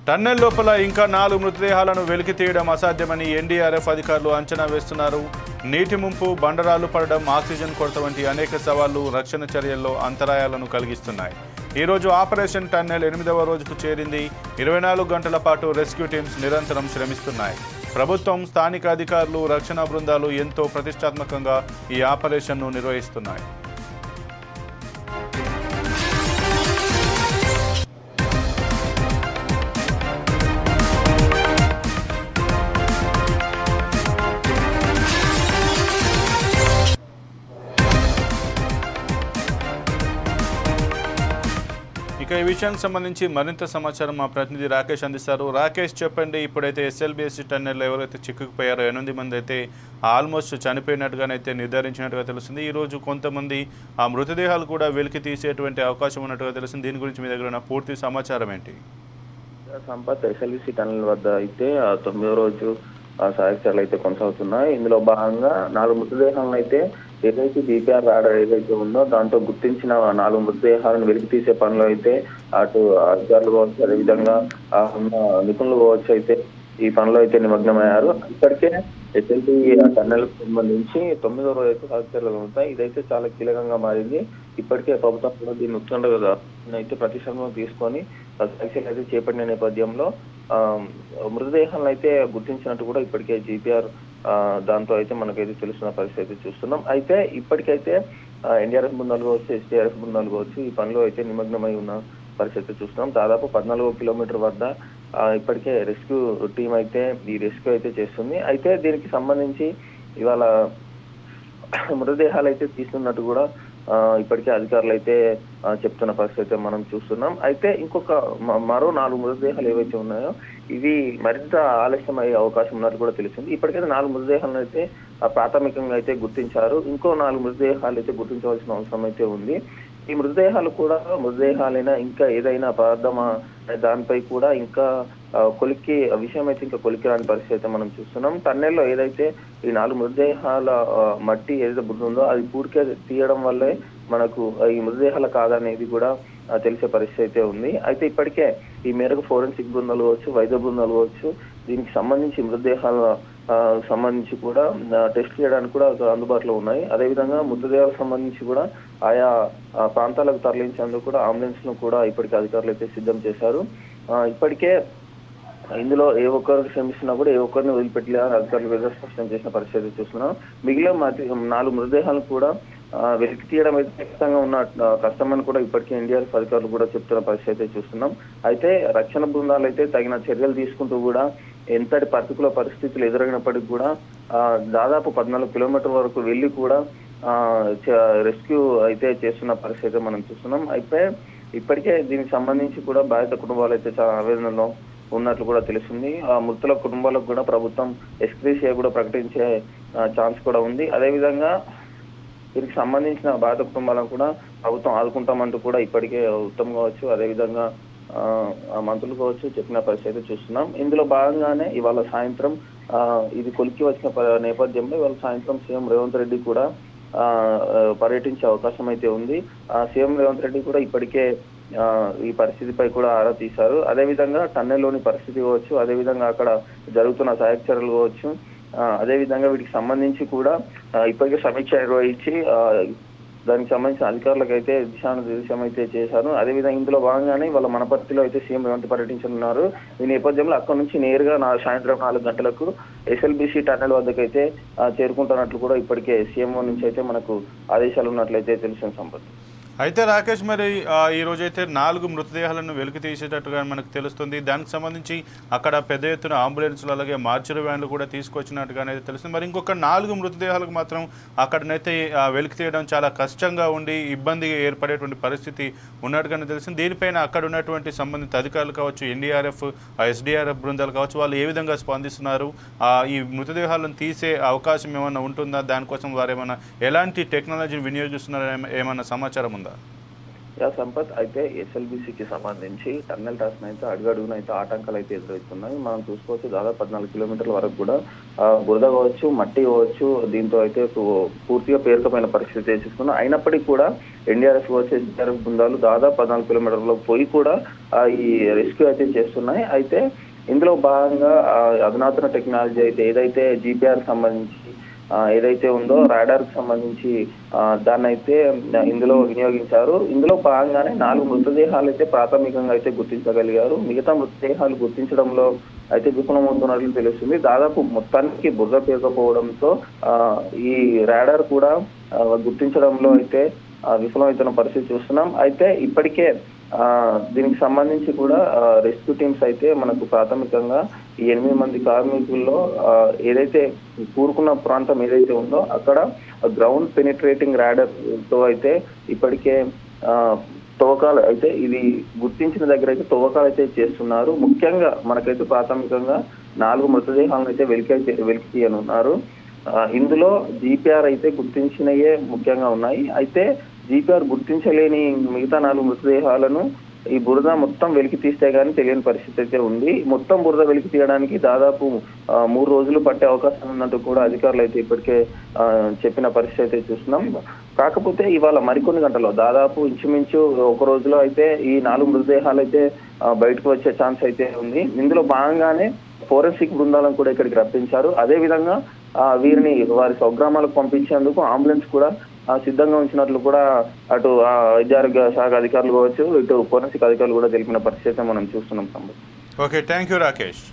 Tunnel లోపల ఇంకా 4 మృతదేహాలను వెలికి తీయడం అసాధ్యమని ఎన్డీఆర్ఎఫ్ అధికారులు అంచనా వేస్తున్నారు. నీటి ముంపు, బండరాలు పడడం, ఆక్సిజన్ కొరత వంటి అనేక సవాళ్లు రక్షణ చర్యల్లో అంతరాయాలను కలిగిస్తున్నాయి. ఈ రోజు ఆపరేషన్ టన్నెల్ 8వ రోజుకు చేరింది. 24 గంటల పాటు రెస్క్యూ టీమ్స్ నిరంతరం శ్రమిస్తున్నాయి. ప్రభుత్వం, స్థానిక అధికారులు, రక్షణ బృందాలు ఎంతో ప్రతిష్టాత్మకంగా ఈ ఆపరేషన్ను నిర్వహిస్తున్నాయి. ఇక ఈ విషయానికి సంబంధించి మరింత సమాచారం మా ప్రతినిధి రాకేష్ అందిస్తారు. రాకేష్, చెప్పండి, ఇప్పుడైతే ఎస్ఎల్బిఎస్సి టన్నెల్లో ఎవరైతే చిక్కుకుపోయారో 8 మంది అయితే ఆల్మోస్ట్ చనిపోయినట్టుగానైతే నిర్ధారించినట్టుగా తెలుస్తుంది. ఈరోజు కొంతమంది ఆ మృతదేహాలు కూడా వెలికి తీసేటువంటి అవకాశం ఉన్నట్టుగా తెలుస్తుంది. దీని గురించి మీ దగ్గర ఉన్న పూర్తి సమాచారం ఏంటి? సంపత్, ఎస్ఎల్బిఎస్సి టన్నెల్ వద్ద అయితే 9వ రోజు సహాయక చర్యలు అయితే కొనసాగుతున్నాయి. ఇందులో భాగంగా 4 మృతదేహాలను అయితే ఏదైతే డిపిఆర్ రాడర్ ఏదైతే ఉందో దాంతో గుర్తించిన 4 మృతదేహాలను వెలికి తీసే పనిలో అయితే అటు అధికారులు కావచ్చు, అదేవిధంగా నిపుణులు కావచ్చు అయితే ఈ పనిలో అయితే నిమగ్నమయ్యారు. ఇప్పటికే ఎస్ఎల్బి టన్నెల్ సంబంధించి 9వ రోజు అయితే సహాయక చర్యలు ఉంటాయి. ఇదైతే చాలా కీలకంగా మారింది. ఇప్పటికే ప్రభుత్వం కూడా దీన్ని ఉత్కంఠగా అయితే ప్రతిష్టంగా తీసుకొని సహాయక చర్యలు అయితే చేపట్టిన నేపథ్యంలో మృతదేహాలను అయితే గుర్తించినట్టు కూడా ఇప్పటికే జీపీఆర్ దాంతో అయితే మనకైతే తెలుస్తున్న పరిస్థితి అయితే చూస్తున్నాం. అయితే ఇప్పటికైతే ఎన్డీఆర్ఎఫ్ బృందాలు కావచ్చు, ఎస్డీఆర్ఎఫ్ బృందాలు కావచ్చు ఈ పనిలో అయితే నిమగ్నమై ఉన్న పరిస్థితి చూస్తున్నాం. దాదాపు 14 కిలోమీటర్ వద్ద ఇప్పటికే రెస్క్యూ టీం అయితే ఈ రెస్క్యూ అయితే చేస్తుంది. అయితే దీనికి సంబంధించి ఇవాళ మృతదేహాలు అయితే తీస్తున్నట్టు కూడా ఇప్పటికే అధికారులు అయితే చెప్తున్న పరిస్థితి మనం చూస్తున్నాం. అయితే ఇంకొక మరో 4 మృతదేహాలు ఏవైతే ఉన్నాయో ఇవి మరింత ఆలస్యం అయ్యే అవకాశం ఉన్నట్టు కూడా తెలిసింది. ఇప్పటికైతే 4 మృతదేహాలను అయితే ప్రాథమికంగా అయితే గుర్తించారు. ఇంకో 4 మృతదేహాలు అయితే గుర్తించవలసిన అవసరం అయితే ఉంది. ఈ మృతదేహాలైనా ఇంకా ఏదైనా పదార్థమా దానిపై కూడా ఇంకా కొలిక్కి విషయం అయితే ఇంకా కొలిక్కి రాని పరిస్థితి అయితే మనం చూస్తున్నాం. టన్నెల్లో ఏదైతే ఈ 4 మృతదేహాల మట్టి ఏదైతే ఉందో అది పూర్తిగా తీయడం వల్లే మనకు ఈ మృతదేహాల కాదనేది కూడా తెలిసే పరిస్థితి అయితే ఉంది. అయితే ఇప్పటికే ఈ మేరకు ఫోరెన్సిక్ బృందాలు కావచ్చు, వైద్య బృందాలు కావచ్చు దీనికి సంబంధించి మృతదేహాల సంబంధించి కూడా టెస్ట్ చేయడానికి కూడా అందుబాటులో ఉన్నాయి. అదేవిధంగా మృతదేహాలకు సంబంధించి కూడా ఆయా ప్రాంతాలకు తరలించేందుకు కూడా అంబులెన్స్ ను కూడా ఇప్పటికే అధికారులు అయితే సిద్ధం చేశారు. ఇప్పటికే ఇందులో ఏ ఒక్కరికి శ్రమిస్తున్నా కూడా ఏ ఒక్కరిని వదిలిపెట్టలే అధికారులు కూడా స్పష్టం చేసిన పరిస్థితి చూస్తున్నాం. మిగిలిన 4 మృతదేహాలను కూడా వెలికి తీయడం అయితే ఖచ్చితంగా ఉన్న కష్టమని కూడా ఇప్పటికే ఎన్డీఆర్ఎఫ్ అధికారులు కూడా చెప్తున్న పరిస్థితి అయితే చూస్తున్నాం. అయితే రక్షణ బృందాలు అయితే తగిన చర్యలు తీసుకుంటూ కూడా ఎంతటి ప్రతికూల పరిస్థితులు ఎదురైనప్పటికీ కూడా దాదాపు 14 కిలోమీటర్ల వరకు వెళ్ళి కూడా రెస్క్యూ అయితే చేస్తున్న పరిస్థితి మనం చూస్తున్నాం. అయితే ఇప్పటికే దీనికి సంబంధించి కూడా బాధిత కుటుంబాలు అయితే చాలా ఆవేదనలో ఉన్నట్లు కూడా తెలుస్తుంది. ఆ మృతుల కుటుంబాలకు కూడా ప్రభుత్వం ఎక్స్గ్రేషియా కూడా ప్రకటించే ఛాన్స్ కూడా ఉంది. అదేవిధంగా దీనికి సంబంధించిన బాధిత కుటుంబాలను కూడా ప్రభుత్వం ఆదుకుంటామంటూ కూడా ఇప్పటికే ఉత్తమ్ కావచ్చు, అదేవిధంగా మంత్రులు కావచ్చు చెప్పిన పరిస్థితి చూస్తున్నాం. ఇందులో భాగంగానే ఇవాళ సాయంత్రం ఇది కొలిక్కి వచ్చిన నేపథ్యంలో ఇవాళ సాయంత్రం సీఎం రేవంత్ రెడ్డి కూడా పర్యటించే అవకాశం అయితే ఉంది. సీఎం రేవంత్ రెడ్డి కూడా ఇప్పటికే ఈ పరిస్థితిపై కూడా ఆరా తీశారు. అదేవిధంగా టన్నెల్లోని పరిస్థితి కావచ్చు, అదేవిధంగా అక్కడ జరుగుతున్న సహాయక చర్యలు కావచ్చు, అదేవిధంగా వీటికి సంబంధించి కూడా ఇప్పటికే సమీక్ష నిర్వహించి దానికి సంబంధించిన అధికారులకు అయితే దిశానిర్దేశం అయితే చేశారు. అదేవిధంగా ఇందులో భాగంగానే వాళ్ళ మనపర్తిలో అయితే సీఎం రేవంత్ పర్యటించనున్నారు. ఈ నేపథ్యంలో అక్కడి నుంచి నేరుగా సాయంత్రం 4 గంటలకు ఎస్ఎల్బిసి టన్నెల్ వద్దకు అయితే చేరుకుంటున్నట్లు కూడా ఇప్పటికే సీఎంఓ నుంచి అయితే మనకు ఆదేశాలు ఉన్నట్లయితే తెలిసిన సంపత్. అయితే రాకేష్, మరి ఈ రోజైతే 4 మృతదేహాలను వెలికి తీసేటట్టుగా మనకు తెలుస్తుంది. దానికి సంబంధించి అక్కడ పెద్ద ఎత్తున అంబులెన్స్లు అలాగే మార్చురీ వ్యాన్లు కూడా తీసుకొచ్చినట్టుగానే తెలుస్తుంది. మరి ఇంకొక 4 మృతదేహాలకు మాత్రం అక్కడనైతే వెలికి తీయడం చాలా కష్టంగా ఉండి ఇబ్బంది ఏర్పడేటువంటి పరిస్థితి ఉన్నట్టుగానే తెలిసింది. దీనిపైన అక్కడ ఉన్నటువంటి సంబంధిత అధికారులు కావచ్చు, ఎన్డీఆర్ఎఫ్, ఎస్డీఆర్ఎఫ్ బృందాలు కావచ్చు, వాళ్ళు ఏ విధంగా స్పందిస్తున్నారు? ఈ మృతదేహాలను తీసే అవకాశం ఏమైనా ఉంటుందా? దానికోసం వారు ఏమైనా ఎలాంటి టెక్నాలజీని వినియోగిస్తున్నారో ఏమైనా సమాచారం ఉందా? సంపత్, అయితే ఎస్ఎల్బిసికి సంబంధించి టన్నెల్ ట్రాస్ అయితే అడుగడుగున అయితే ఆటంకాలు అయితే ఎదురవుతున్నాయి. మనం చూసుకోవచ్చు దాదాపు 14 కిలోమీటర్ల వరకు కూడా బురద కావచ్చు, మట్టి కావచ్చు, దీంతో అయితే పూర్తిగా పేరుకపోయిన పరిస్థితి చూస్తున్నాం. అయినప్పటికీ కూడా ఎన్డీఆర్ఎఫ్ కావచ్చు, ఎస్డీఆర్ఎఫ్ బృందాలు దాదాపు 14 కిలోమీటర్ల పోయి కూడా ఈ రెస్క్యూ అయితే చేస్తున్నాయి. అయితే ఇందులో భాగంగా అధునాతన టెక్నాలజీ అయితే ఏదైతే జీపీఆర్ సంబంధించి ఏదైతే ఉందో రాడార్ కి సంబంధించి దాన్ని అయితే ఇందులో వినియోగించారు. ఇందులో భాగంగానే 4 మృతదేహాలు అయితే ప్రాథమికంగా అయితే గుర్తించగలిగారు. మిగతా మృతదేహాలు గుర్తించడంలో అయితే విఫలమవుతున్నట్లు తెలుస్తుంది. దాదాపు మొత్తానికి బురద పేరుకపోవడంతో ఈ రాడార్ కూడా గుర్తించడంలో అయితే విఫలమవుతున్న పరిస్థితి చూస్తున్నాం. అయితే ఇప్పటికే దీనికి సంబంధించి కూడా రెస్క్యూ టీమ్స్ అయితే మనకు ప్రాథమికంగా ఈ 8 మంది కార్మికుల్లో ఏదైతే కూరుకున్న ప్రాంతం ఏదైతే ఉందో అక్కడ గ్రౌండ్ పెనిట్రేటింగ్ రాడర్ తో అయితే ఇప్పటికే తవ్వకాలు అయితే ఇది గుర్తించిన దగ్గర అయితే తవ్వకాలు అయితే చేస్తున్నారు. ముఖ్యంగా మనకైతే ప్రాథమికంగా 4 మృతదేహాలను అయితే వెలికి తీయనున్నారు. ఇందులో జీపీఆర్ అయితే గుర్తించినయే ముఖ్యంగా ఉన్నాయి. అయితే జీపీఆర్ గుర్తించలేని మిగతా 4 మృతదేహాలను ఈ బురద మొత్తం వెలికి తీస్తే గానీ తెలియని పరిస్థితి అయితే ఉంది. మొత్తం బురద వెలికి తీయడానికి దాదాపు 3 రోజులు పట్టే అవకాశం ఉన్నట్టు కూడా అధికారులు అయితే ఇప్పటికే చెప్పిన పరిస్థితి అయితే చూస్తున్నాం. కాకపోతే ఇవాళ మరికొన్ని గంటల్లో దాదాపు ఇంచుమించు ఒక రోజులో అయితే ఈ 4 మృతదేహాలు అయితే బయటకు వచ్చే ఛాన్స్ అయితే ఉంది. ఇందులో భాగంగానే ఫోరెన్సిక్ బృందాలను కూడా ఇక్కడికి రప్పించారు. అదే విధంగా వీరిని వారి స్వగ్రామాలకు పంపించేందుకు అంబులెన్స్ కూడా సిద్ధంగా ఉంచినట్లు కూడా అటు వైద్య ఆరోగ్య శాఖ అధికారులు కావచ్చు, ఇటు ఫోరెన్సిక్ అధికారులు కూడా తెలిపిన పరిస్థితి మనం చూస్తున్నాం. Okay, thank you Rakesh.